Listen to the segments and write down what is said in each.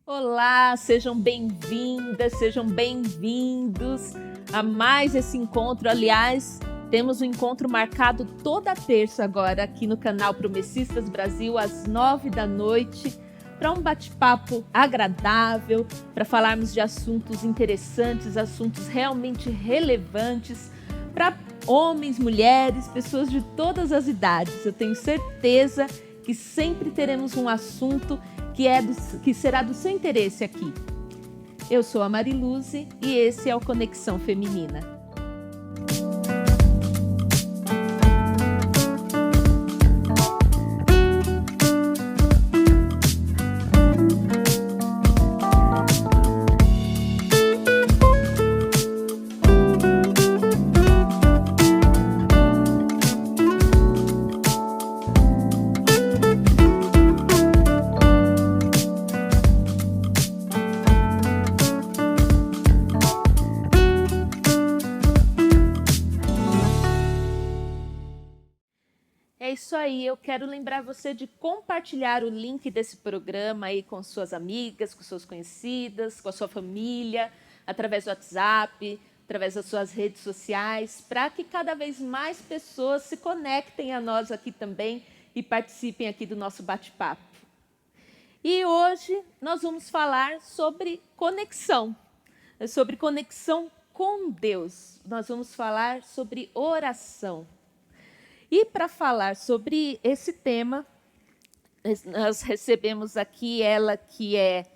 Olá, sejam bem-vindas, sejam bem-vindos a mais esse encontro. Aliás, temos um encontro marcado toda terça agora aqui no canal Promessistas Brasil, às 9 da noite, para um bate-papo agradável, para falarmos de assuntos interessantes, assuntos realmente relevantes para homens, mulheres, pessoas de todas as idades. Eu tenho certeza que sempre teremos um assunto que será do seu interesse aqui. Eu sou a Mariluze e esse é o Conexão Feminina. É isso aí, eu quero lembrar você de compartilhar o link desse programa aí com suas amigas, com suas conhecidas, com a sua família, através do WhatsApp, através das suas redes sociais, para que cada vez mais pessoas se conectem a nós aqui também e participem aqui do nosso bate-papo. E hoje nós vamos falar sobre conexão com Deus. Nós vamos falar sobre oração. E para falar sobre esse tema, nós recebemos aqui ela que é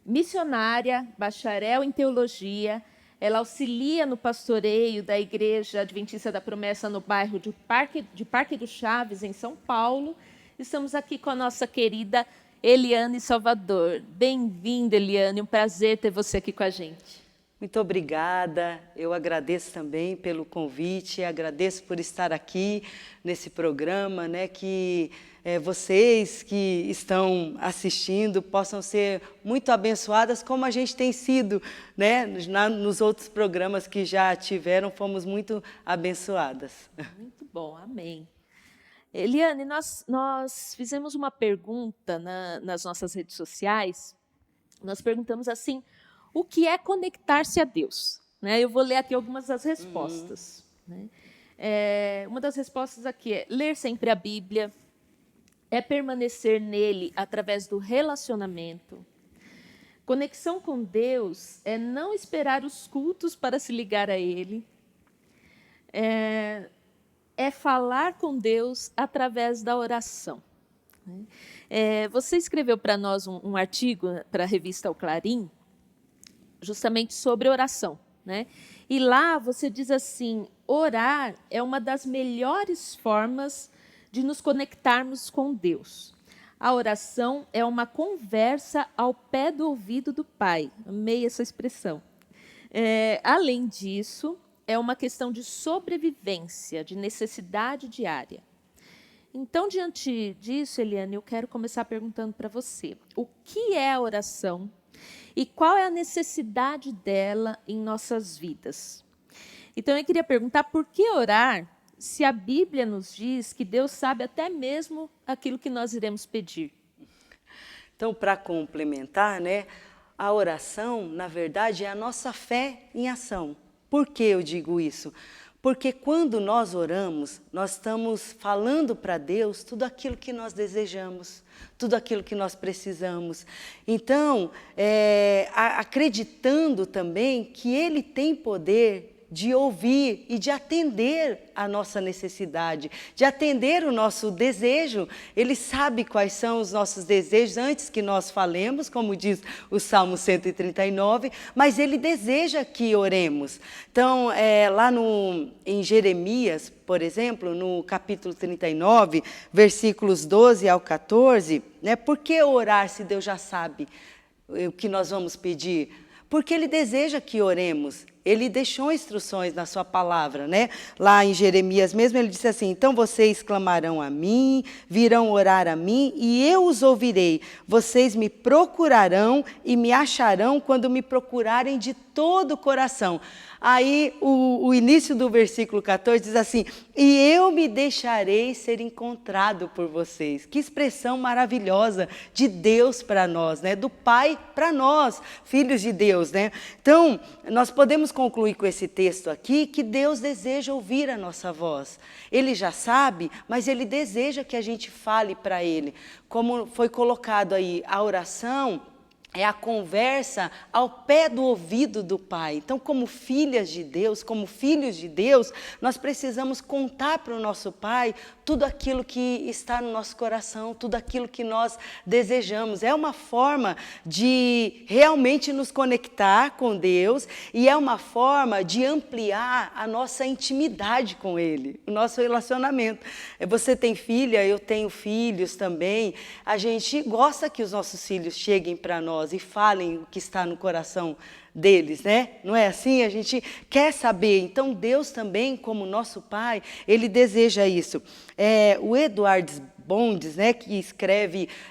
missionária, bacharel em teologia, ela auxilia no pastoreio da Igreja Adventista da Promessa no bairro de Parque do Chaves, em São Paulo. Estamos aqui com a nossa querida Eliane Salvador. Bem-vinda, Eliane, um prazer ter você aqui com a gente. Muito obrigada, eu agradeço também pelo convite, agradeço por estar aqui nesse programa, que vocês que estão assistindo possam ser muito abençoadas, como a gente tem sido, nos outros programas que já tiveram, fomos muito abençoadas. Muito bom, amém. Eliane, nós fizemos uma pergunta nas nossas redes sociais, nós perguntamos assim: o que é conectar-se a Deus? Eu vou ler aqui algumas das respostas. Uma das respostas aqui é ler sempre a Bíblia, é permanecer nele através do relacionamento. Conexão com Deus é não esperar os cultos para se ligar a Ele. É falar com Deus através da oração. Você escreveu para nós um artigo para a revista O Clarim, justamente sobre oração, E lá você diz assim: orar é uma das melhores formas de nos conectarmos com Deus. A oração é uma conversa ao pé do ouvido do Pai. Amei essa expressão. Além disso, é uma questão de sobrevivência, de necessidade diária. Então, diante disso, Eliane, eu quero começar perguntando para você: o que é a oração? E qual é a necessidade dela em nossas vidas? Então, eu queria perguntar: por que orar se a Bíblia nos diz que Deus sabe até mesmo aquilo que nós iremos pedir? Então, para complementar, a oração, na verdade, é a nossa fé em ação. Por que eu digo isso? Porque quando nós oramos, nós estamos falando para Deus tudo aquilo que nós desejamos, tudo aquilo que nós precisamos. Então, acreditando também que Ele tem poder de ouvir e de atender a nossa necessidade, de atender o nosso desejo. Ele sabe quais são os nossos desejos antes que nós falemos, como diz o Salmo 139, mas Ele deseja que oremos. Então, lá em Jeremias, por exemplo, no capítulo 39, versículos 12 ao 14, por que orar se Deus já sabe o que nós vamos pedir? Porque Ele deseja que oremos. Ele deixou instruções na sua palavra, né? Lá em Jeremias mesmo, ele disse assim: então vocês clamarão a mim, virão orar a mim, e eu os ouvirei. Vocês me procurarão e me acharão quando me procurarem de todo o coração. Aí o início do versículo 14 diz assim: e eu me deixarei ser encontrado por vocês. Que expressão maravilhosa de Deus para nós, né? Do Pai para nós, filhos de Deus, né? Então, nós podemos concluir com esse texto aqui que Deus deseja ouvir a nossa voz. Ele já sabe, mas Ele deseja que a gente fale para Ele. Como foi colocado aí, a oração é a conversa ao pé do ouvido do Pai. Então, como filhas de Deus, como filhos de Deus, nós precisamos contar para o nosso Pai tudo aquilo que está no nosso coração, tudo aquilo que nós desejamos. É uma forma de realmente nos conectar com Deus e é uma forma de ampliar a nossa intimidade com Ele, o nosso relacionamento. Você tem filha, eu tenho filhos também. A gente gosta que os nossos filhos cheguem para nós e falem o que está no coração deles, né? Não é assim? A gente quer saber. Então, Deus também, como nosso Pai, Ele deseja isso. O Edward Bondes, né, que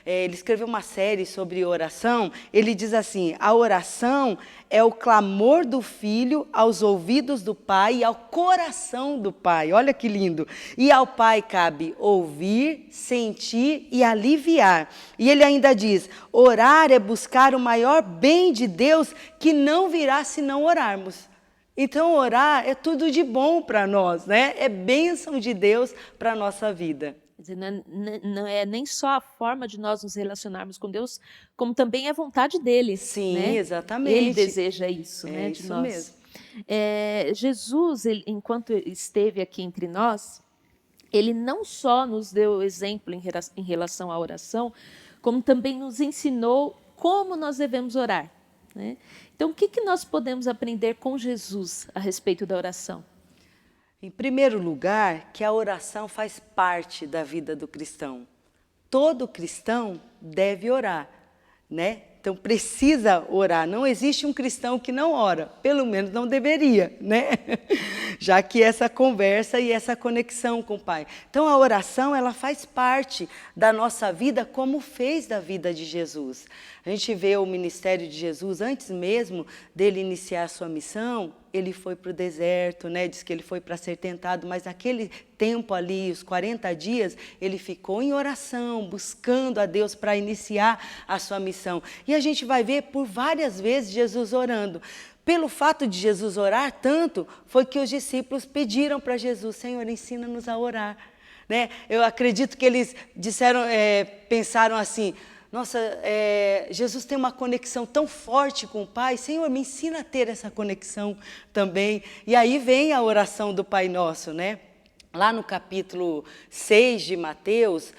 ele escreveu uma série sobre oração, ele diz assim: a oração é o clamor do filho aos ouvidos do pai e ao coração do pai. Olha que lindo. E ao pai cabe ouvir, sentir e aliviar. E ele ainda diz: orar é buscar o maior bem de Deus que não virá se não orarmos. Então, orar é tudo de bom para nós, né? É bênção de Deus para a nossa vida. Não é nem só a forma de nós nos relacionarmos com Deus, como também a vontade dele. Sim, né? exatamente. Ele deseja isso, né, de isso nós. Mesmo. Jesus, enquanto esteve aqui entre nós, ele não só nos deu exemplo em relação à oração, como também nos ensinou como nós devemos orar. Né? Então, o que nós podemos aprender com Jesus a respeito da oração? Em primeiro lugar, que a oração faz parte da vida do cristão. Todo cristão deve orar, né? Então precisa orar. Não existe um cristão que não ora, pelo menos não deveria, né? Já que essa conversa e essa conexão com o Pai. Então a oração, ela faz parte da nossa vida, como fez da vida de Jesus. A gente vê o ministério de Jesus, antes mesmo dele iniciar a sua missão, ele foi para o deserto, né? Diz que ele foi para ser tentado, mas naquele tempo ali, os 40 dias, ele ficou em oração, buscando a Deus para iniciar a sua missão. E a gente vai ver por várias vezes Jesus orando. Pelo fato de Jesus orar tanto, foi que os discípulos pediram para Jesus: Senhor, ensina-nos a orar. Né? Eu acredito que eles pensaram assim: nossa, Jesus tem uma conexão tão forte com o Pai, Senhor, me ensina a ter essa conexão também. E aí vem a oração do Pai Nosso, né? Lá no capítulo 6 de Mateus,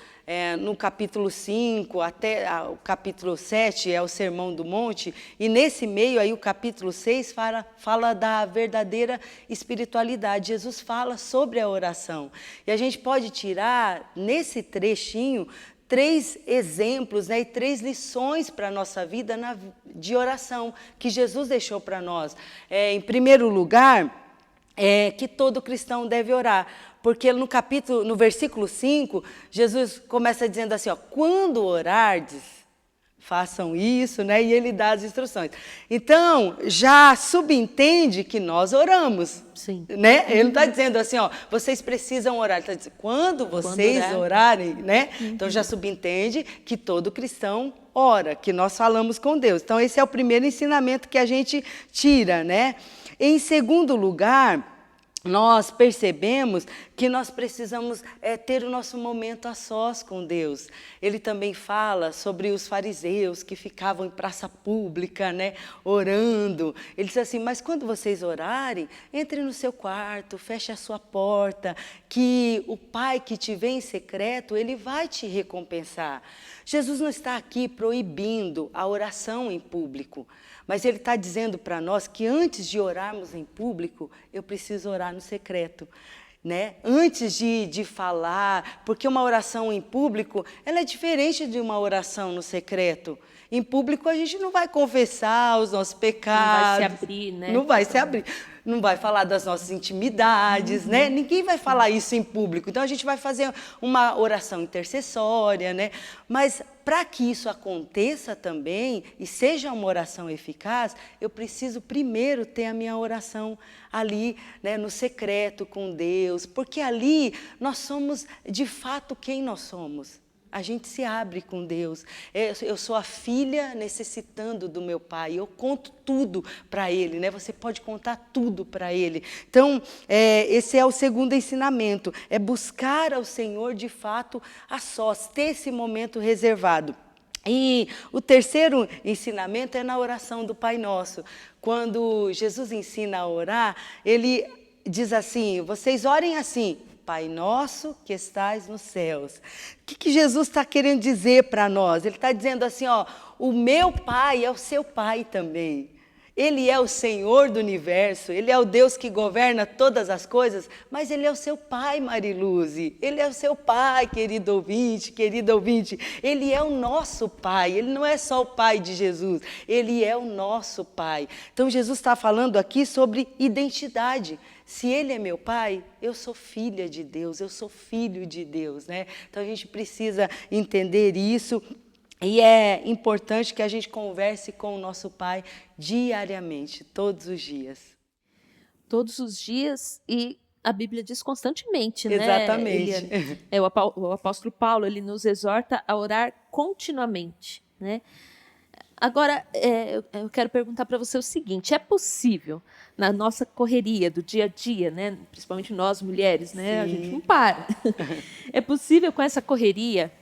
no capítulo 5 até o capítulo 7 é o Sermão do Monte, e nesse meio aí o capítulo 6 fala da verdadeira espiritualidade. Jesus fala sobre a oração. E a gente pode tirar nesse trechinho 3 exemplos, né, e 3 lições para a nossa vida de oração que Jesus deixou para nós. Em primeiro lugar, que todo cristão deve orar. Porque no versículo 5, Jesus começa dizendo assim, ó, quando orardes, façam isso, né? E ele dá as instruções. Então, já subentende que nós oramos. Sim. Né? Ele não está dizendo assim, ó, vocês precisam orar. Ele está dizendo, quando vocês orarem, né? Então, já subentende que todo cristão ora, que nós falamos com Deus. Então, esse é o primeiro ensinamento que a gente tira, né? Em segundo lugar, nós percebemos que nós precisamos ter o nosso momento a sós com Deus. Ele também fala sobre os fariseus que ficavam em praça pública, né, orando. Ele diz assim, mas quando vocês orarem, entre no seu quarto, feche a sua porta, que o Pai que te vê em secreto, Ele vai te recompensar. Jesus não está aqui proibindo a oração em público, mas Ele está dizendo para nós que antes de orarmos em público, eu preciso orar no secreto. né? Antes de falar, porque uma oração em público, ela é diferente de uma oração no secreto. Em público a gente não vai confessar os nossos pecados. Não vai se abrir, né? Não vai se abrir. Não vai falar das nossas intimidades, né? Ninguém vai falar isso em público. Então a gente vai fazer uma oração intercessória, né? Mas para que isso aconteça também e seja uma oração eficaz, eu preciso primeiro ter a minha oração ali, né, no secreto com Deus, porque ali nós somos de fato quem nós somos. A gente se abre com Deus. Eu sou a filha necessitando do meu pai. Eu conto tudo para ele, né? Você pode contar tudo para ele. Então, esse é o segundo ensinamento. É buscar ao Senhor, de fato, a sós. Ter esse momento reservado. E o terceiro ensinamento é na oração do Pai Nosso. Quando Jesus ensina a orar, ele diz assim, vocês orem assim, Pai nosso que estais nos céus. O que Jesus está querendo dizer para nós? Ele está dizendo assim, ó, o meu Pai é o seu Pai também. Ele é o Senhor do universo, Ele é o Deus que governa todas as coisas, mas Ele é o seu Pai, Mariluze. Ele é o seu Pai, querido ouvinte, querida ouvinte. Ele é o nosso Pai, Ele não é só o Pai de Jesus, Ele é o nosso Pai. Então Jesus está falando aqui sobre identidade. Se Ele é meu Pai, eu sou filha de Deus, eu sou filho de Deus, né? Então a gente precisa entender isso. E é importante que a gente converse com o nosso Pai diariamente, todos os dias. Todos os dias, e a Bíblia diz constantemente, né? Exatamente. O apóstolo Paulo, ele nos exorta a orar continuamente, né? Agora, eu quero perguntar para você o seguinte, é possível, na nossa correria do dia a dia, né? Principalmente nós mulheres, né? A gente não para. É possível com essa correria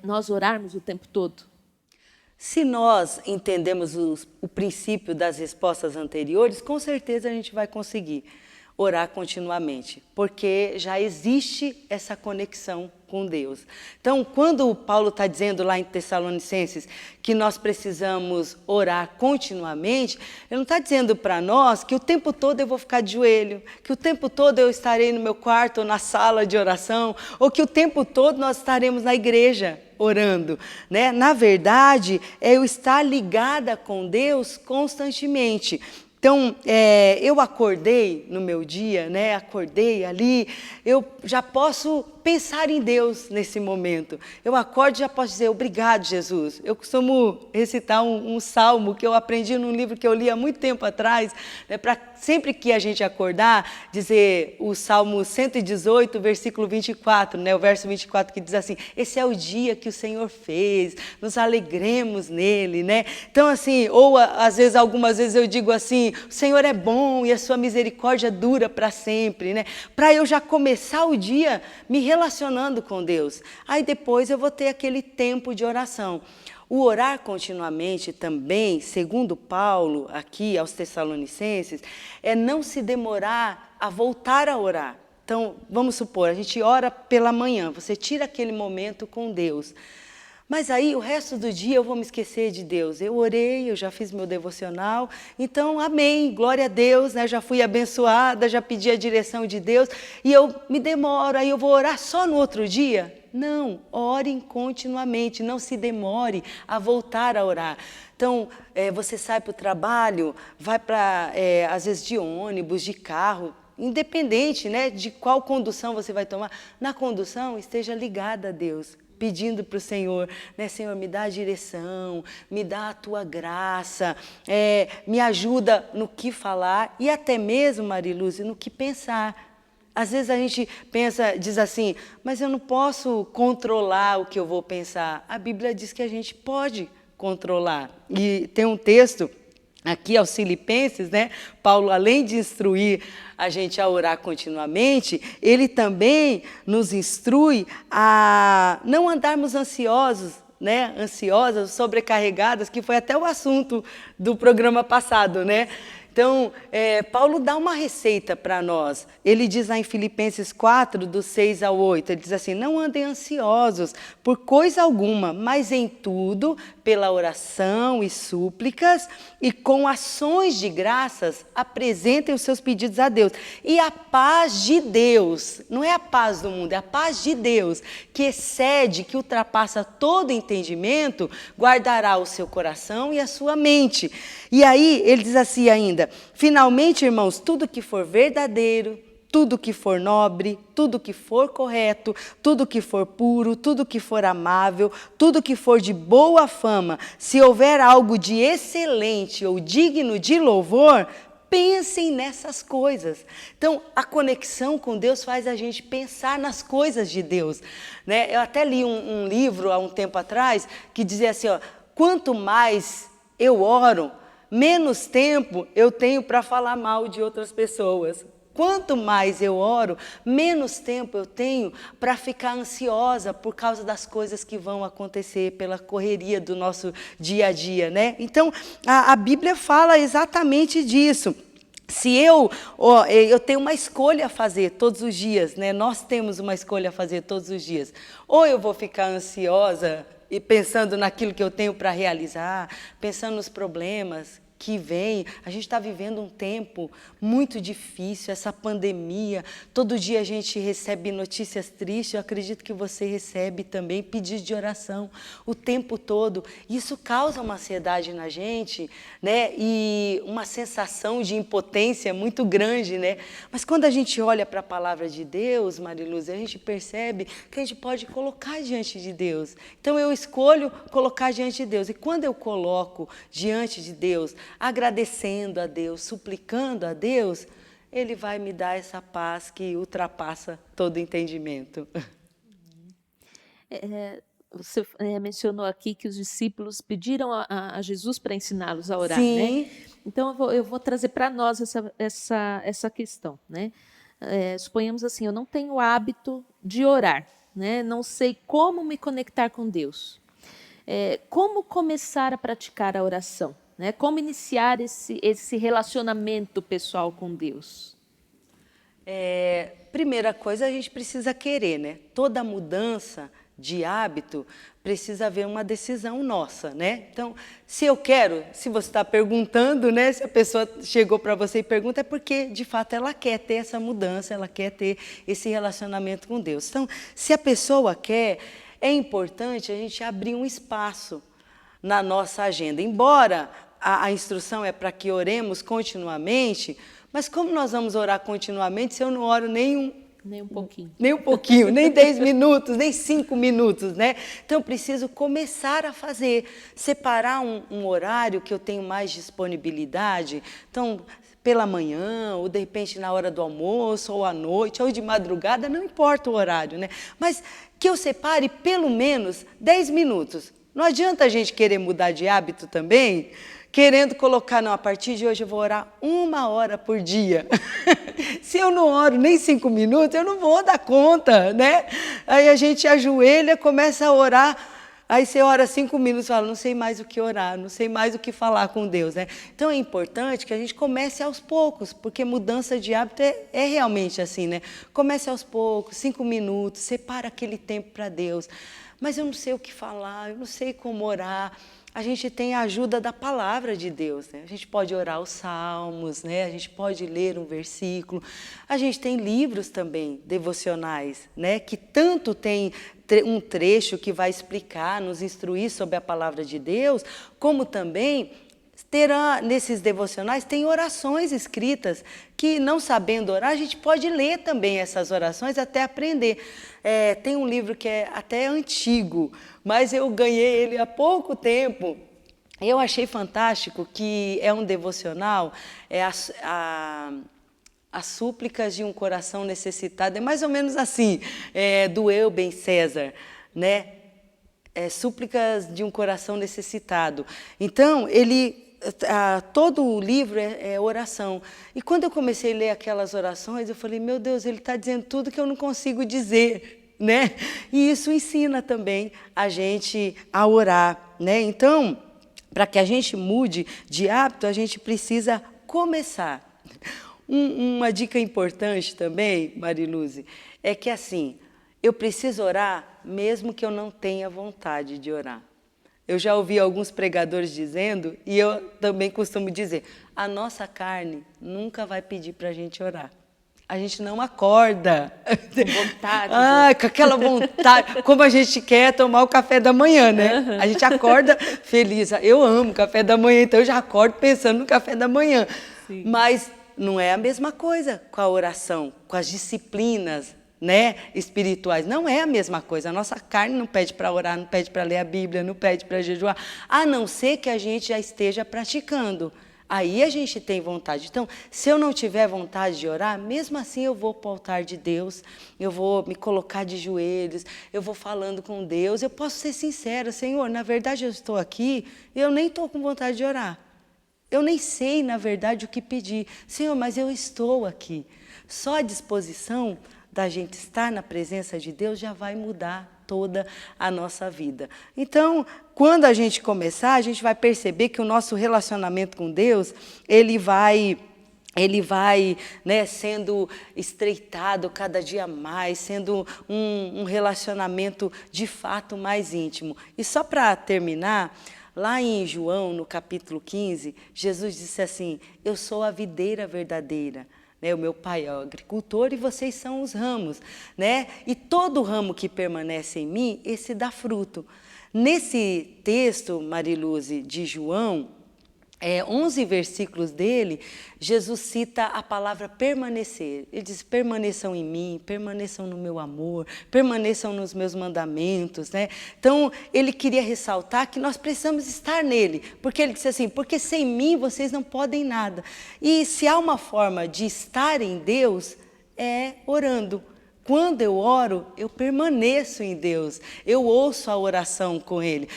nós orarmos o tempo todo? Se nós entendemos o princípio das respostas anteriores, com certeza a gente vai conseguir orar continuamente, porque já existe essa conexão com Deus. Então, quando Paulo está dizendo lá em Tessalonicenses que nós precisamos orar continuamente, ele não está dizendo para nós que o tempo todo eu vou ficar de joelho, que o tempo todo eu estarei no meu quarto ou na sala de oração, ou que o tempo todo nós estaremos na igreja orando, né? Na verdade, é eu estar ligada com Deus constantemente. Então, eu acordei no meu dia, né? Acordei ali, eu já posso pensar em Deus nesse momento. Eu acordo e já posso dizer, obrigado, Jesus. Eu costumo recitar um salmo que eu aprendi num livro que eu li há muito tempo atrás, né? Para sempre que a gente acordar, dizer o Salmo 118, versículo 24, né? O verso 24 que diz assim, esse é o dia que o Senhor fez, nos alegremos nele, né? Então, assim, ou às vezes, algumas vezes eu digo assim, o Senhor é bom e a sua misericórdia dura para sempre, né? Para eu já começar o dia me relacionando com Deus. Aí depois eu vou ter aquele tempo de oração. O orar continuamente também, segundo Paulo, aqui aos Tessalonicenses, é não se demorar a voltar a orar. Então, vamos supor, a gente ora pela manhã, você tira aquele momento com Deus. Mas aí, o resto do dia, eu vou me esquecer de Deus. Eu orei, eu já fiz meu devocional, então, amém, glória a Deus, né? Já fui abençoada, já pedi a direção de Deus, e eu me demoro, aí eu vou orar só no outro dia? Não, orem continuamente, não se demore a voltar a orar. Então, você sai para o trabalho, vai para, às vezes, de ônibus, de carro, independente, né, de qual condução você vai tomar, na condução, esteja ligada a Deus, pedindo para o Senhor, né, Senhor, me dá a direção, me dá a tua graça, me ajuda no que falar e até mesmo, Mariluze, no que pensar. Às vezes a gente pensa, diz assim, mas eu não posso controlar o que eu vou pensar. A Bíblia diz que a gente pode controlar. E tem um texto aqui aos Filipenses, né? Paulo, além de instruir a gente a orar continuamente, ele também nos instrui a não andarmos ansiosos, né? Ansiosas, sobrecarregadas, que foi até o assunto do programa passado, né? Então, Paulo dá uma receita para nós. Ele diz lá em Filipenses 4, do 6 ao 8, ele diz assim: não andem ansiosos por coisa alguma, mas em tudo, pela oração e súplicas, e com ações de graças, apresentem os seus pedidos a Deus. E a paz de Deus, não é a paz do mundo, é a paz de Deus, que excede, que ultrapassa todo entendimento, guardará o seu coração e a sua mente. E aí, ele diz assim ainda: finalmente, irmãos, tudo que for verdadeiro, tudo que for nobre, tudo que for correto, tudo que for puro, tudo que for amável, tudo que for de boa fama, se houver algo de excelente ou digno de louvor, pensem nessas coisas. Então, a conexão com Deus faz a gente pensar nas coisas de Deus, né? Eu até li um livro há um tempo atrás que dizia assim, ó: quanto mais eu oro, menos tempo eu tenho para falar mal de outras pessoas. Quanto mais eu oro, menos tempo eu tenho para ficar ansiosa por causa das coisas que vão acontecer, pela correria do nosso dia a dia, né? Então, a Bíblia fala exatamente disso. Se eu tenho uma escolha a fazer todos os dias, né? Nós temos uma escolha a fazer todos os dias. Ou eu vou ficar ansiosa e pensando naquilo que eu tenho para realizar, pensando nos problemas que vem. A gente está vivendo um tempo muito difícil, essa pandemia. Todo dia a gente recebe notícias tristes. Eu acredito que você recebe também pedidos de oração o tempo todo. Isso causa uma ansiedade na gente, né? E uma sensação de impotência muito grande, né? Mas quando a gente olha para a palavra de Deus, Mariluz, a gente percebe que a gente pode colocar diante de Deus. Então eu escolho colocar diante de Deus. E quando eu coloco diante de Deus, agradecendo a Deus, suplicando a Deus, Ele vai me dar essa paz que ultrapassa todo entendimento. Você mencionou aqui que os discípulos pediram a Jesus para ensiná-los a orar, Sim. né? Então eu vou trazer para nós essa questão, né? Suponhamos assim, eu não tenho o hábito de orar, né? Não sei como me conectar com Deus. Como começar a praticar a oração? Né? Como iniciar esse relacionamento pessoal com Deus? Primeira coisa, a gente precisa querer, né? Toda mudança de hábito precisa haver uma decisão nossa, né? Então, se eu quero, se você está perguntando, né? Se a pessoa chegou para você e pergunta, é porque, de fato, ela quer ter essa mudança, ela quer ter esse relacionamento com Deus. Então, se a pessoa quer, é importante a gente abrir um espaço na nossa agenda. Embora a instrução é para que oremos continuamente, mas como nós vamos orar continuamente se eu não oro nem um pouquinho, nem 10 minutos, nem 5 minutos, né? Então, eu preciso começar a fazer, separar um horário que eu tenho mais disponibilidade. Então, pela manhã, ou de repente na hora do almoço, ou à noite, ou de madrugada, não importa o horário, né? Mas que eu separe pelo menos 10 minutos. Não adianta a gente querer mudar de hábito também, querendo colocar, não, a partir de hoje eu vou orar 1 hora por dia. Se eu não oro nem 5 minutos, eu não vou dar conta, né? Aí a gente ajoelha, começa a orar, aí você ora 5 minutos e fala, não sei mais o que orar, não sei mais o que falar com Deus, né? Então é importante que a gente comece aos poucos, porque mudança de hábito é realmente assim, né? Comece aos poucos, 5 minutos, separa aquele tempo para Deus. Mas eu não sei o que falar, eu não sei como orar. A gente tem a ajuda da palavra de Deus, né? A gente pode orar os salmos, né? A gente pode ler um versículo. A gente tem livros também devocionais, né? Que tanto tem um trecho que vai explicar, nos instruir sobre a palavra de Deus, como também terá, nesses devocionais, tem orações escritas que, não sabendo orar, a gente pode ler também essas orações até aprender. Tem um livro que é até antigo, mas eu ganhei ele há pouco tempo. Eu achei fantástico, que é um devocional, As Súplicas de um Coração Necessitado. É mais ou menos assim, do Euben César, né? Súplicas de um Coração Necessitado. Então, todo o livro é oração. E quando eu comecei a ler aquelas orações, eu falei, meu Deus, ele está dizendo tudo que eu não consigo dizer, né? E isso ensina também a gente a orar, né? Então, para que a gente mude de hábito, a gente precisa começar. Uma dica importante também, Mariluze, é que assim, eu preciso orar mesmo que eu não tenha vontade de orar. Eu já ouvi alguns pregadores dizendo, e eu também costumo dizer, a nossa carne nunca vai pedir para a gente orar. A gente não acorda. Com vontade. Com aquela vontade, como a gente quer tomar o café da manhã, né? A gente acorda feliz. Eu amo café da manhã, então eu já acordo pensando no café da manhã. Sim. Mas não é a mesma coisa com a oração, com as disciplinas, né, espirituais. Não é a mesma coisa. A nossa carne não pede para orar, não pede para ler a Bíblia, não pede para jejuar, a não ser que a gente já esteja praticando. Aí a gente tem vontade. Então, se eu não tiver vontade de orar, mesmo assim eu vou para o altar de Deus, eu vou me colocar de joelhos, eu vou falando com Deus. Eu posso ser sincera, Senhor, na verdade eu estou aqui e eu nem estou com vontade de orar. Eu nem sei, na verdade, o que pedir. Senhor, mas eu estou aqui. Só a disposição da gente estar na presença de Deus já vai mudar toda a nossa vida. Então, quando a gente começar, a gente vai perceber que o nosso relacionamento com Deus, ele vai, né, sendo estreitado cada dia mais, sendo um relacionamento de fato mais íntimo. E só para terminar, lá em João, no capítulo 15, Jesus disse assim, eu sou a videira verdadeira. O meu pai é o agricultor e vocês são os ramos, né? E todo ramo que permanece em mim, esse dá fruto. Nesse texto, Mariluze, de João, 11 versículos dele, Jesus cita a palavra permanecer. Ele diz, permaneçam em mim, permaneçam no meu amor, permaneçam nos meus mandamentos, né? Então, ele queria ressaltar que nós precisamos estar nele, porque ele disse assim, porque sem mim vocês não podem nada. E se há uma forma de estar em Deus, é orando. Quando eu oro, eu permaneço em Deus, eu ouço a oração com Ele,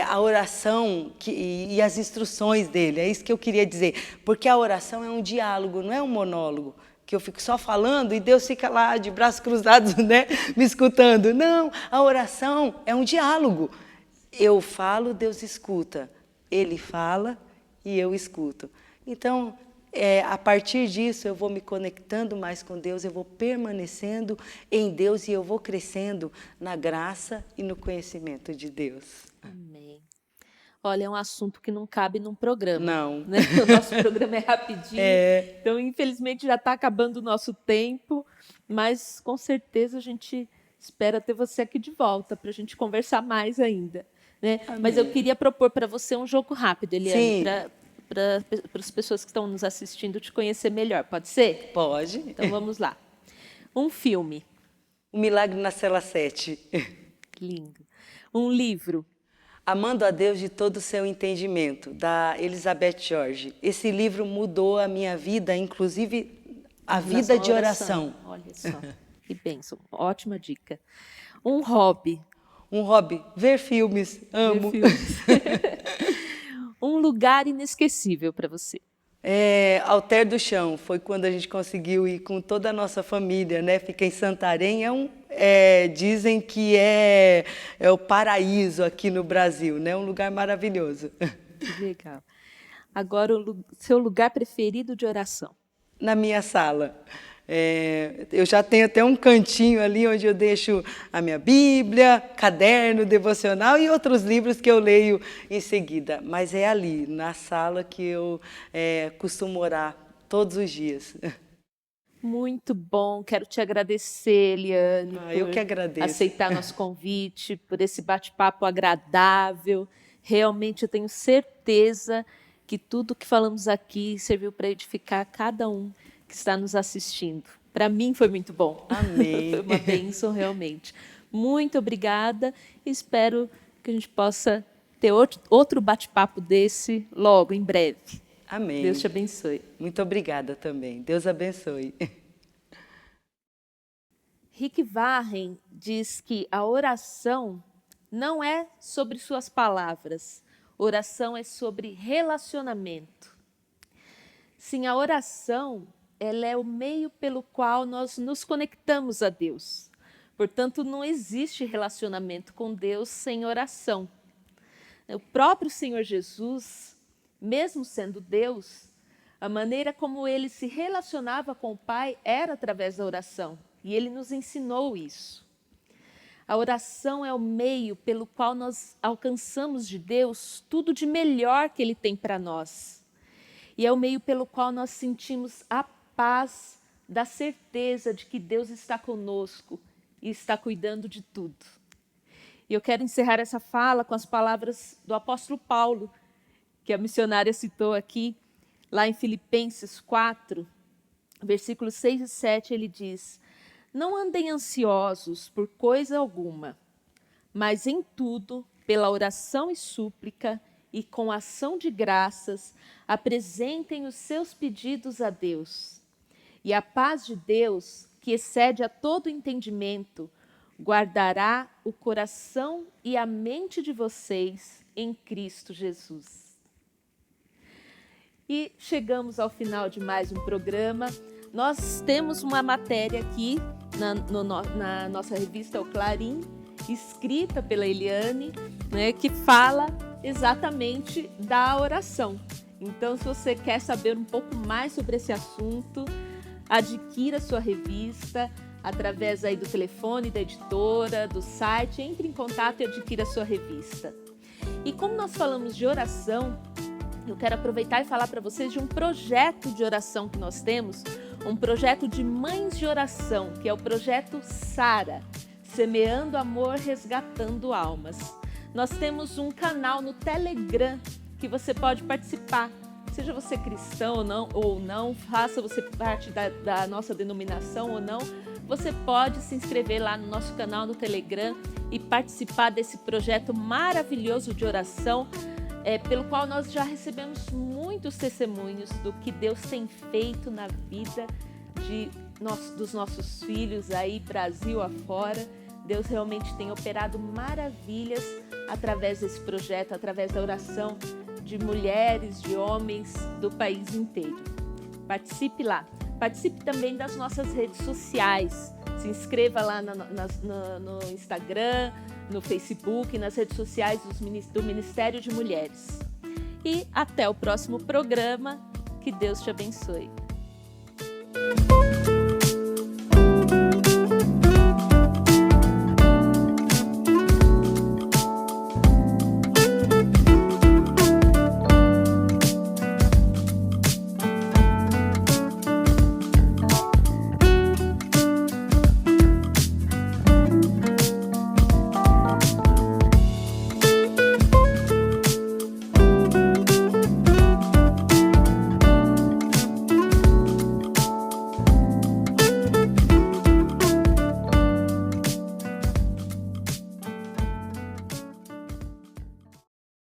a oração e as instruções dEle, é isso que eu queria dizer, porque a oração é um diálogo, não é um monólogo, que eu fico só falando e Deus fica lá de braços cruzados, né, me escutando. Não, a oração é um diálogo, eu falo, Deus escuta, Ele fala e eu escuto. Então, a partir disso, eu vou me conectando mais com Deus, eu vou permanecendo em Deus e eu vou crescendo na graça e no conhecimento de Deus. Amém. Olha, é um assunto que não cabe num programa. Não. Né? O nosso programa é rapidinho, então infelizmente já está acabando o nosso tempo, mas com certeza a gente espera ter você aqui de volta para a gente conversar mais ainda. Né? Mas eu queria propor para você um jogo rápido, Eliane, para as pessoas que estão nos assistindo te conhecer melhor. Pode ser? Pode. Então vamos lá. Um filme. O Milagre na Cela 7. Lindo. Um livro. Amando a Deus de todo o seu entendimento, da Elizabeth George. Esse livro mudou a minha vida, inclusive a vida de oração. Olha só, que bênção. Ótima dica. Um hobby. Um hobby, ver filmes, amo. Ver filmes. Um lugar inesquecível para você. Alter do Chão, foi quando a gente conseguiu ir com toda a nossa família, né? Fica em Santarém, dizem que é o paraíso aqui no Brasil, né? Um lugar maravilhoso. Que legal. Agora, o seu lugar preferido de oração? Na minha sala. Eu já tenho até um cantinho ali onde eu deixo a minha Bíblia, caderno, devocional e outros livros que eu leio em seguida. Mas é ali, na sala, que eu costumo orar todos os dias. Muito bom, quero te agradecer, Eliane, eu que agradeço. Aceitar nosso convite, por esse bate-papo agradável. Realmente eu tenho certeza que tudo que falamos aqui serviu para edificar cada um que está nos assistindo. Para mim foi muito bom. Amém. Foi uma bênção realmente. Muito obrigada. Espero que a gente possa ter outro bate-papo desse logo, em breve. Amém. Deus te abençoe. Muito obrigada também. Deus abençoe. Rick Warren diz que a oração não é sobre suas palavras. Oração é sobre relacionamento. Sim, a oração, ela é o meio pelo qual nós nos conectamos a Deus. Portanto, não existe relacionamento com Deus sem oração. O próprio Senhor Jesus, mesmo sendo Deus, A maneira como ele se relacionava com o Pai era através da oração. E ele nos ensinou isso. A oração é o meio pelo qual nós alcançamos de Deus tudo de melhor que Ele tem para nós. E é o meio pelo qual nós sentimos a paz da certeza de que Deus está conosco e está cuidando de tudo. E eu quero encerrar essa fala com as palavras do apóstolo Paulo, que a missionária citou aqui, lá em Filipenses 4, versículos 6 e 7, ele diz: não andem ansiosos por coisa alguma, mas em tudo, pela oração e súplica e com ação de graças, apresentem os seus pedidos a Deus. E a paz de Deus, que excede a todo entendimento, guardará o coração e a mente de vocês em Cristo Jesus. E chegamos ao final de mais um programa. Nós temos uma matéria aqui na nossa revista O Clarim, escrita pela Eliane, né, que fala exatamente da oração. Então, se você quer saber um pouco mais sobre esse assunto, adquira sua revista através aí do telefone da editora, do site, entre em contato e adquira sua revista. E como nós falamos de oração, eu quero aproveitar e falar para vocês de um projeto de oração que nós temos, um projeto de mães de oração, que é o projeto Sara, Semeando Amor, Resgatando Almas. Nós temos um canal no Telegram que você pode participar, seja você cristão ou não, faça você parte da nossa denominação ou não, você pode se inscrever lá no nosso canal no Telegram e participar desse projeto maravilhoso de oração, pelo qual nós já recebemos muitos testemunhos do que Deus tem feito na vida dos nossos filhos aí, Brasil afora. Deus realmente tem operado maravilhas através desse projeto, através da oração de mulheres, de homens do país inteiro. Participe lá. Participe também das nossas redes sociais. Se inscreva lá no Instagram, no Facebook, nas redes sociais do Ministério de Mulheres. E até o próximo programa. Que Deus te abençoe.